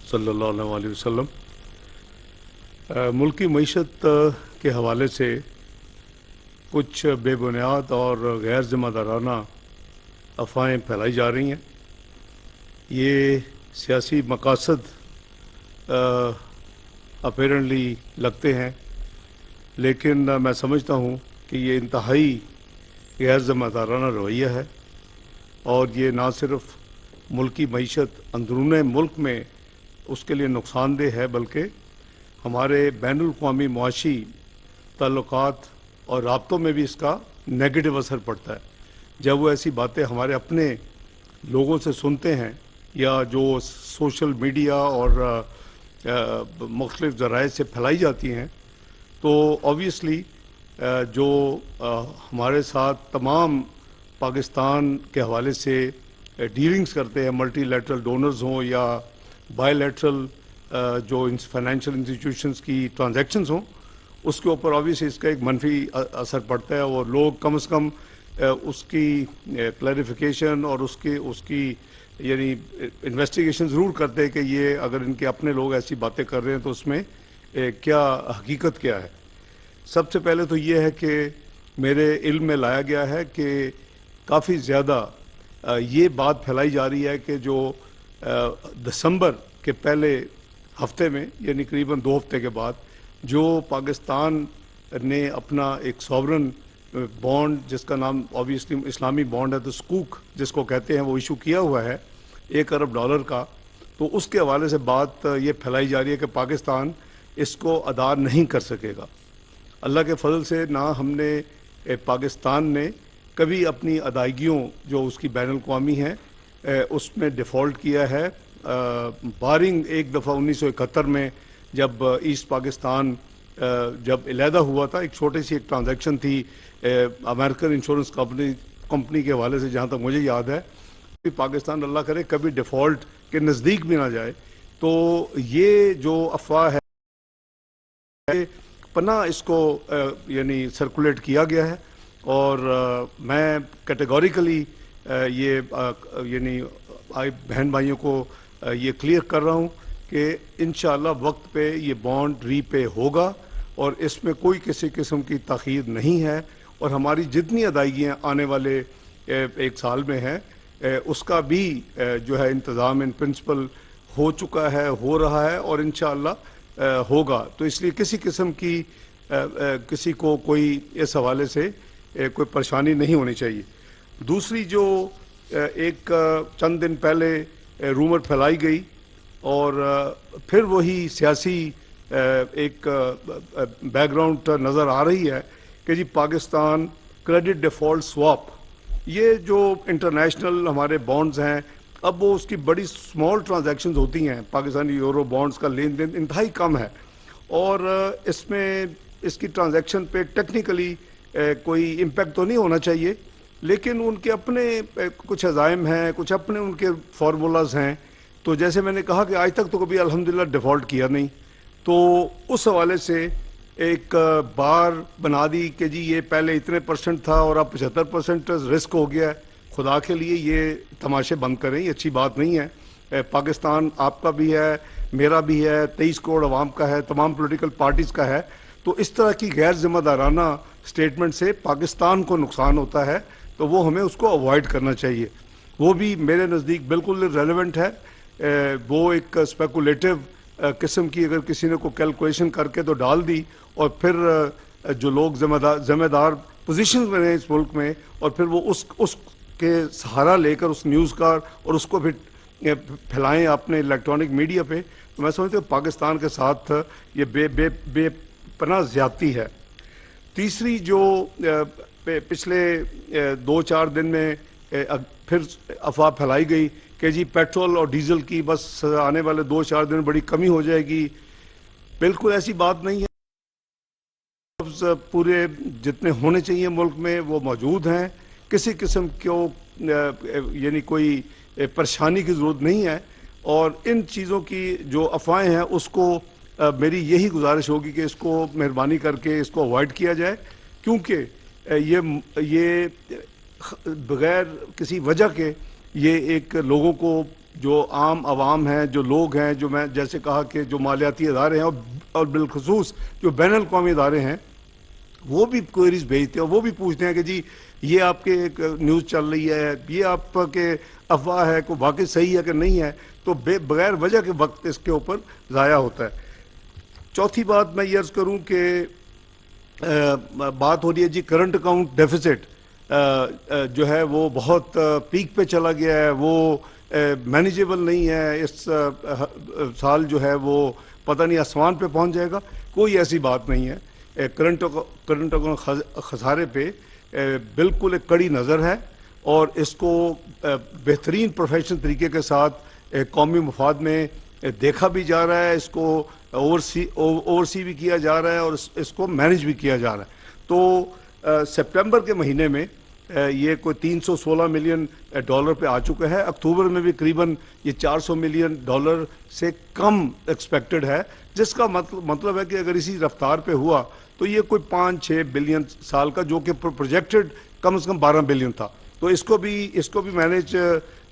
सल्लल्लाहु अलैहि वसल्लम। मुल्क की मईशत के हवाले से कुछ बेबुनियाद और गैर ज़िम्मेदाराना अफवाहें फैलाई जा रही हैं। ये सियासी मकासद अपेरेंटली लगते हैं, लेकिन मैं समझता हूँ कि ये इंतहाई गैर ज़िम्मेदाराना रवैया है और ये ना सिर्फ मुल्क की मईशत अंदरून मुल्क में उसके लिए नुकसानदेह है, बल्कि हमारे बैनुल-अक़वामी मुआशी ताल्लुकात और राब्तों में भी इसका नेगेटिव असर पड़ता है। जब वो ऐसी बातें हमारे अपने लोगों से सुनते हैं या जो सोशल मीडिया और मुख्तलिफ ज़राए से फैलाई जाती हैं, तो ऑब्वियसली जो हमारे साथ तमाम पाकिस्तान के हवाले से डीलिंग्स करते हैं, मल्टीलैटरल डोनर्स हों या बायलैटरल जो फाइनेंशियल इंस्टीट्यूशंस की ट्रांजैक्शंस हों, उसके ऊपर ऑब्वियसली इसका एक मनफी असर पड़ता है और लोग कम से कम उसकी क्लैरिफिकेशन और उसकी यानी इन्वेस्टिगेशन ज़रूर करते हैं कि ये अगर इनके अपने लोग ऐसी बातें कर रहे हैं तो उसमें क्या हकीकत क्या है। सबसे पहले तो ये है कि मेरे इल्म में लाया गया है कि काफ़ी ज़्यादा ये बात फैलाई जा रही है कि जो दिसंबर के पहले हफ्ते में यानी करीबन 2 हफ्ते के बाद जो पाकिस्तान ने अपना एक सॉवरन बॉन्ड, जिसका नाम ऑब्वियसली इस्लामी बॉन्ड है, तो सकूक जिसको कहते हैं, वो इशू किया हुआ है $1 अरब का, तो उसके हवाले से बात ये फैलाई जा रही है कि पाकिस्तान इसको अदा नहीं कर सकेगा। अल्लाह के फजल से ना हमने पाकिस्तान ने कभी अपनी अदायगियों जो उसकी बैनुल-अक़वामी हैं उसमें डिफ़ॉल्ट किया है, बारिंग एक दफ़ा 1971 में जब ईस्ट पाकिस्तान जब अलहदा हुआ था, एक छोटी सी एक ट्रांजैक्शन थी अमेरिकन इंश्योरेंस कंपनी के हवाले से, जहाँ तक मुझे याद है कि पाकिस्तान अल्लाह करे कभी डिफ़ॉल्ट के नज़दीक भी ना जाए। तो ये जो अफवाह है पना इसको यानी सर्कुलेट किया गया है और मैं कैटेगोरिकली ये यानी बहन भाइयों को ये क्लियर कर रहा हूँ कि इंशाअल्लाह वक्त पे ये बॉन्ड रीपे होगा और इसमें कोई किसी किस्म की ताख़ीर नहीं है और हमारी जितनी अदायगियाँ आने वाले एक साल में हैं उसका भी जो है इंतज़ाम इन प्रिंसिपल हो चुका है, हो रहा है और इंशाअल्लाह होगा। तो इसलिए किसी किस्म की किसी को कोई इस हवाले से कोई परेशानी नहीं होनी चाहिए। दूसरी जो एक चंद दिन पहले रूमर फैलाई गई और फिर वही सियासी एक बैकग्राउंड नज़र आ रही है कि जी पाकिस्तान क्रेडिट डिफ़ॉल्ट स्वैप, ये जो इंटरनेशनल हमारे बॉन्ड्स हैं, अब वो उसकी बड़ी स्मॉल ट्रांजैक्शंस होती हैं, पाकिस्तानी यूरो बॉन्ड्स का लेन देन इंतहाई कम है और इसमें इसकी ट्रांजैक्शन पे टेक्निकली कोई इम्पैक्ट तो नहीं होना चाहिए, लेकिन उनके अपने कुछ अज़ाइम हैं, कुछ अपने उनके फार्मूलाज हैं। तो जैसे मैंने कहा कि आज तक तो कभी अल्हम्दुलिल्लाह डिफ़ॉल्ट किया नहीं, तो उस हवाले से एक बार बना दी कि जी ये पहले इतने % था और अब 75% रिस्क हो गया है। खुदा के लिए ये तमाशे बंद करें, ये अच्छी बात नहीं है। पाकिस्तान आपका भी है, मेरा भी है, 23 करोड़ अवाम का है, तमाम पॉलिटिकल पार्टीज़ का है। तो इस तरह की गैर ज़िम्मेदाराना स्टेटमेंट से पाकिस्तान को नुकसान होता है, तो वो हमें उसको अवॉइड करना चाहिए। वो भी मेरे नज़दीक बिल्कुल रेलेवेंट है। वो एक स्पेकुलेटिव किस्म की अगर किसी ने को कैलकुलेशन करके तो डाल दी और फिर जो लोग ज़िम्मेदार पोजीशन में हैं इस मुल्क में और फिर वो उसके सहारा लेकर उस न्यूज़ का और उसको फिर फैलाएं अपने इलेक्ट्रॉनिक मीडिया पे, तो मैं समझता हूँ पाकिस्तान के साथ ये बेपनाह ज़्यादती है। तीसरी जो पिछले 2-4 दिन में फिर अफवाह फैलाई गई कि जी पेट्रोल और डीजल की बस आने वाले 2-4 दिन बड़ी कमी हो जाएगी, बिल्कुल ऐसी बात नहीं है। पूरे जितने होने चाहिए मुल्क में वो मौजूद हैं, किसी किस्म को यानी कोई परेशानी की ज़रूरत नहीं है और इन चीज़ों की जो अफवाहें हैं उसको मेरी यही गुजारिश होगी कि इसको मेहरबानी करके इसको अवॉइड किया जाए, क्योंकि ये बग़ैर किसी वजह के ये एक लोगों को جو عام عوام ہیں، جو لوگ ہیں، جو میں جیسے کہا کہ جو مالیاتی ادارے ہیں اور بالخصوص جو بین الاقوامی ادارے ہیں، وہ بھی کوئریز بھیجتے ہیں اور وہ بھی پوچھتے ہیں کہ جی یہ آپ کے ایک نیوز چل رہی ہے، یہ آپ کے افواہ ہے، کوئی واقعی صحیح ہے کہ نہیں ہے، تو بغیر وجہ کے وقت اس کے اوپر ضائع ہوتا ہے۔ چوتھی بات میں یہ عرض کروں کہ بات ہو رہی ہے جی کرنٹ اکاؤنٹ ڈیفیسٹ جو ہے وہ بہت پیک پہ چلا گیا ہے، وہ مینیجیبل نہیں ہے، اس سال جو ہے وہ پتہ نہیں آسمان پہ پہنچ جائے گا۔ کوئی ایسی بات نہیں ہے۔ کرنٹ اکاؤنٹ خسارے پہ بالکل ایک کڑی نظر ہے اور اس کو بہترین پروفیشنل طریقے کے ساتھ قومی مفاد میں دیکھا بھی جا رہا ہے، اس کو اوورسی بھی کیا جا رہا ہے اور اس کو مینیج بھی کیا جا رہا ہے۔ تو سپٹمبر کے مہینے میں یہ کوئی $316 ملین پہ آ چکا ہے۔ اکتوبر میں بھی قریباً یہ $400 ملین سے کم ایکسپیکٹڈ ہے، جس کا مطلب ہے کہ اگر اسی رفتار پہ ہوا تو یہ کوئی 5-6 بلین سال کا، جو کہ پروجیکٹڈ کم از کم 12 بلین تھا، تو اس کو بھی مینیج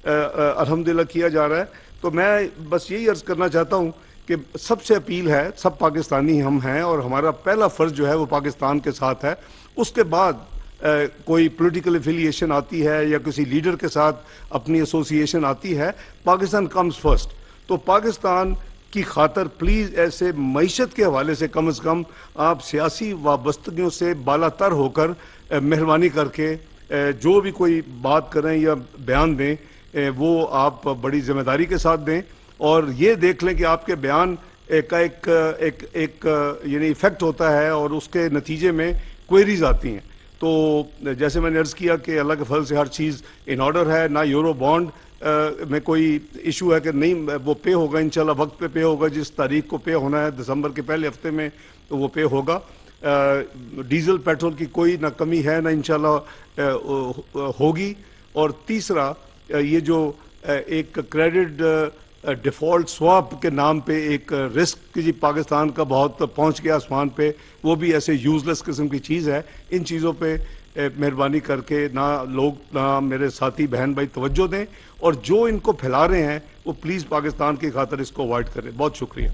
الحمدللہ کیا جا رہا ہے۔ تو میں بس یہی عرض کرنا چاہتا ہوں کہ سب سے اپیل ہے، سب پاکستانی ہم ہیں اور ہمارا پہلا فرض جو ہے وہ پاکستان کے ساتھ ہے۔ اس کے بعد کوئی پولیٹیکل ایفیلیشن آتی ہے یا کسی لیڈر کے ساتھ اپنی ایسوسیشن آتی ہے، پاکستان کمز فرسٹ۔ تو پاکستان کی خاطر پلیز ایسے معیشت کے حوالے سے کم از کم آپ سیاسی وابستگیوں سے بالا تر ہو کر مہربانی کر کے جو بھی کوئی بات کریں یا بیان دیں وہ آپ بڑی ذمہ داری کے ساتھ دیں، اور یہ دیکھ لیں کہ آپ کے بیان کا ایک یعنی ایفیکٹ ہوتا ہے اور اس کے نتیجے میں کوئریز آتی ہیں۔ تو جیسے میں نے عرض کیا کہ اللہ کے فضل سے ہر چیز ان آرڈر ہے، نہ یورو بانڈ میں کوئی ایشو ہے کہ نہیں وہ پے ہوگا، انشاءاللہ وقت پہ پے ہوگا، جس تاریخ کو پے ہونا ہے دسمبر کے پہلے ہفتے میں تو وہ پے ہوگا۔ ڈیزل پیٹرول کی کوئی نہ کمی ہے نہ انشاءاللہ ہوگی۔ اور تیسرا یہ جو ایک کریڈٹ ڈیفالٹ سواپ کے نام پہ ایک رسک جی پاکستان کا بہت پہنچ گیا آسمان پہ، وہ بھی ایسے یوزلیس قسم کی چیز ہے۔ ان چیزوں پہ مہربانی کر کے نہ میرے ساتھی بہن بھائی توجہ دیں، اور جو ان کو پھیلا رہے ہیں وہ پلیز پاکستان کی خاطر اس کو اوائڈ کریں۔ بہت شکریہ۔